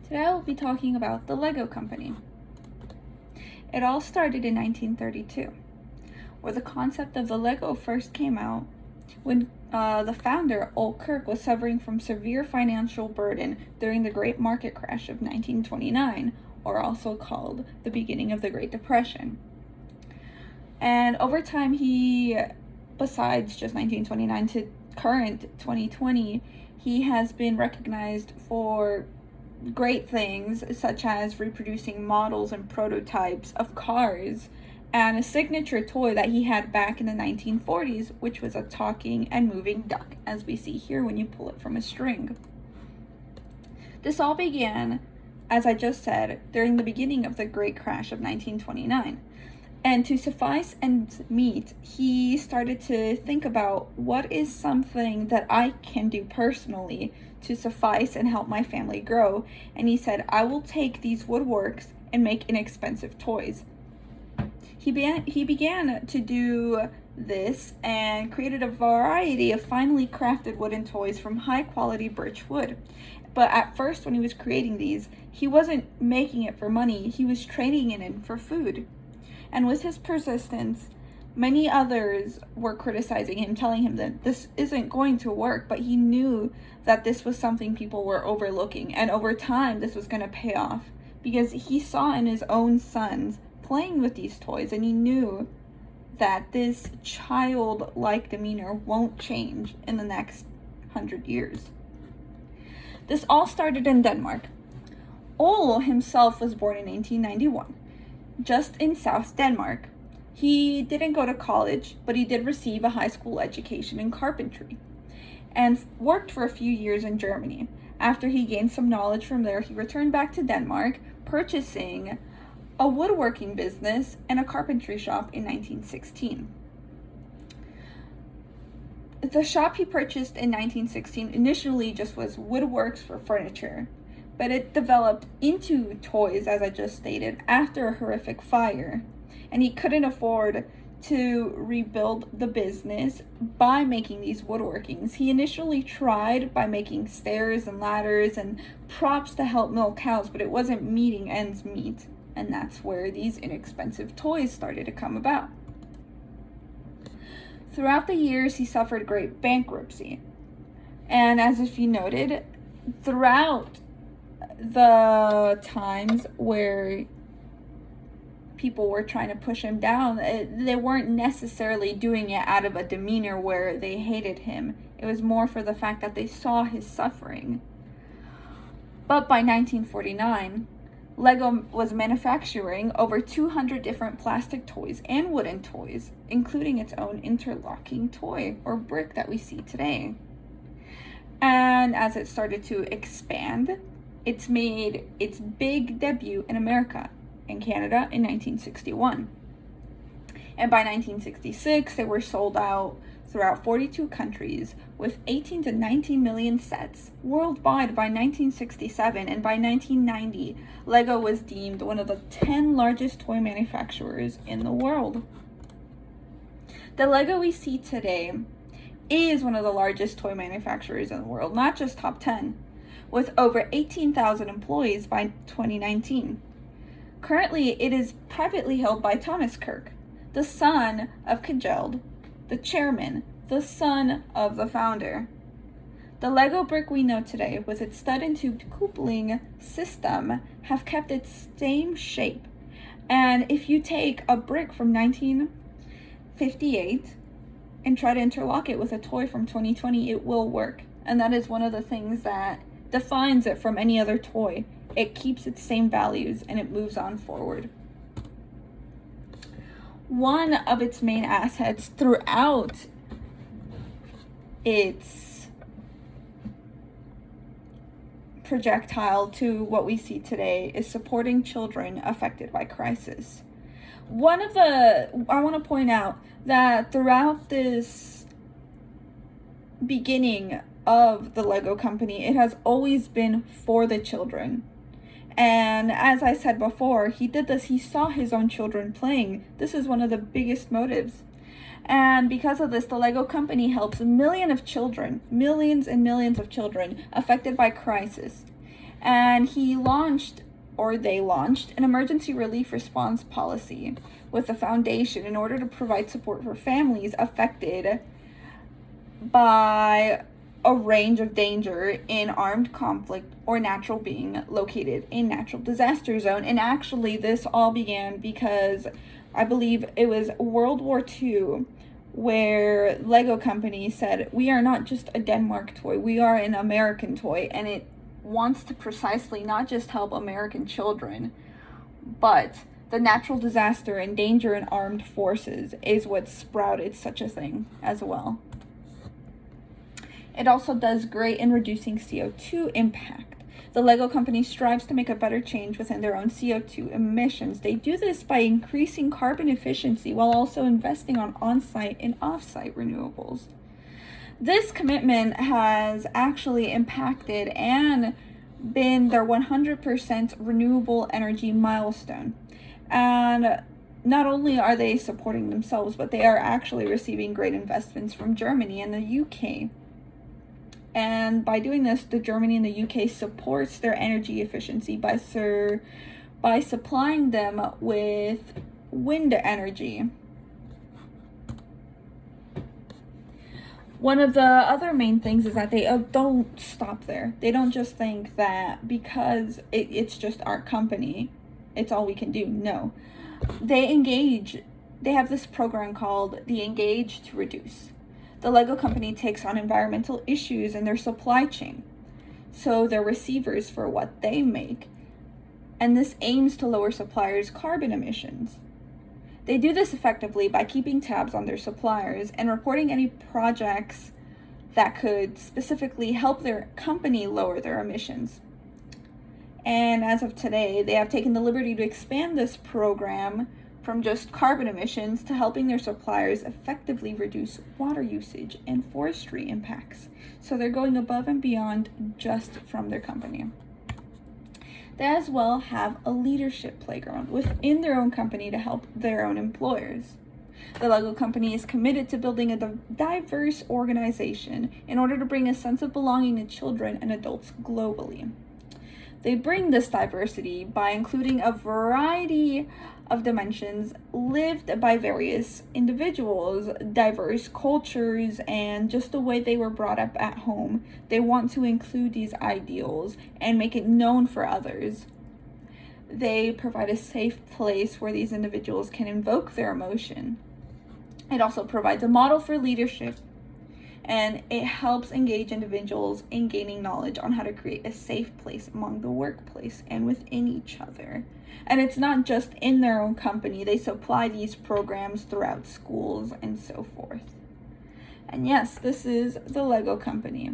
Today I will be talking about the Lego Company. It all started in 1932, where the concept of the Lego first came out when the founder, Ol Kirk, was suffering from severe financial burden during the Great Market Crash of 1929, or also called the beginning of the Great Depression. And over time, besides just 1929 to current 2020, he has been recognized for great things such as reproducing models and prototypes of cars and a signature toy that he had back in the 1940s, which was a talking and moving duck, as we see here when you pull it from a string. This all began, as I just said, during the beginning of the Great Crash of 1929. And to suffice and meet, he started to think about what is something that I can do personally to suffice and help my family grow. And he said, I will take these woodworks and make inexpensive toys. He began to do this and created a variety of finely crafted wooden toys from high quality birch wood. But at first, when he was creating these, he wasn't making it for money, he was trading it in for food. And with his persistence, many others were criticizing him, telling him that this isn't going to work, but he knew that this was something people were overlooking. And over time, this was going to pay off because he saw in his own sons playing with these toys, and he knew that this childlike demeanor won't change in the next 100 years. This all started in Denmark. Ol himself was born in 1891. Just in South Denmark. He didn't go to college, but he did receive a high school education in carpentry and worked for a few years in Germany. After he gained some knowledge from there, he returned back to Denmark, purchasing a woodworking business and a carpentry shop in 1916. The shop he purchased in 1916 initially just was woodworks for furniture, but it developed into toys, as I just stated, after a horrific fire. And he couldn't afford to rebuild the business by making these woodworkings. He initially tried by making stairs and ladders and props to help milk cows, but it wasn't meeting ends meet. And that's where these inexpensive toys started to come about. Throughout the years, he suffered great bankruptcy. And as if you noted, throughout the times where people were trying to push him down, they weren't necessarily doing it out of a demeanor where they hated him. It was more for the fact that they saw his suffering. But by 1949, Lego was manufacturing over 200 different plastic toys and wooden toys, including its own interlocking toy or brick that we see today. And as it started to expand, it's made its big debut in America and Canada in 1961. And by 1966, they were sold out throughout 42 countries with 18 to 19 million sets worldwide by 1967. And by 1990, Lego was deemed one of the 10 largest toy manufacturers in the world. The Lego we see today is one of the largest toy manufacturers in the world, not just top 10. With over 18,000 employees by 2019. Currently, it is privately held by Thomas Kirk, the son of Kjeld, the chairman, the son of the founder. The Lego brick we know today, with its stud and tube coupling system, have kept its same shape. And if you take a brick from 1958 and try to interlock it with a toy from 2020, it will work. And that is one of the things that defines it from any other toy. It keeps its same values and it moves on forward. One of its main assets throughout its projectile to what we see today is supporting children affected by crisis. I want to point out that throughout this beginning of the Lego Company, it has always been for the children. And as I said before, he did this, he saw his own children playing. This is one of the biggest motives. And because of this, the Lego Company helps millions and millions of children affected by crisis. And they launched an emergency relief response policy with the foundation in order to provide support for families affected by a range of danger in armed conflict or natural being located in natural disaster zone. And actually this all began because I believe it was World War II where Lego Company said, we are not just a Denmark toy, we are an American toy, and it wants to precisely not just help American children, but the natural disaster and danger in armed forces is what sprouted such a thing as well. It also does great in reducing CO2 impact. The Lego Company strives to make a better change within their own CO2 emissions. They do this by increasing carbon efficiency while also investing on-site and off-site renewables. This commitment has actually impacted and been their 100% renewable energy milestone. And not only are they supporting themselves, but they are actually receiving great investments from Germany and the UK. And by doing this, the Germany and the UK supports their energy efficiency by supplying them with wind energy. One of the other main things is that they don't stop there. They don't just think that because it's just our company, it's all we can do. No. They engage. They have this program called the Engage to Reduce. The Lego Company takes on environmental issues in their supply chain, so they're receivers for what they make, and this aims to lower suppliers' carbon emissions. They do this effectively by keeping tabs on their suppliers and reporting any projects that could specifically help their company lower their emissions. And as of today, they have taken the liberty to expand this program from just carbon emissions to helping their suppliers effectively reduce water usage and forestry impacts. So they're going above and beyond just from their company. They as well have a leadership playground within their own company to help their own employers. The Lego Company is committed to building a diverse organization in order to bring a sense of belonging to children and adults globally. They bring this diversity by including a variety of dimensions lived by various individuals, diverse cultures, and just the way they were brought up at home. They want to include these ideals and make it known for others. They provide a safe place where these individuals can invoke their emotion. It also provides a model for leadership, and it helps engage individuals in gaining knowledge on how to create a safe place among the workplace and within each other. And it's not just in their own company. They supply these programs throughout schools and so forth. And yes, this is the Lego Company.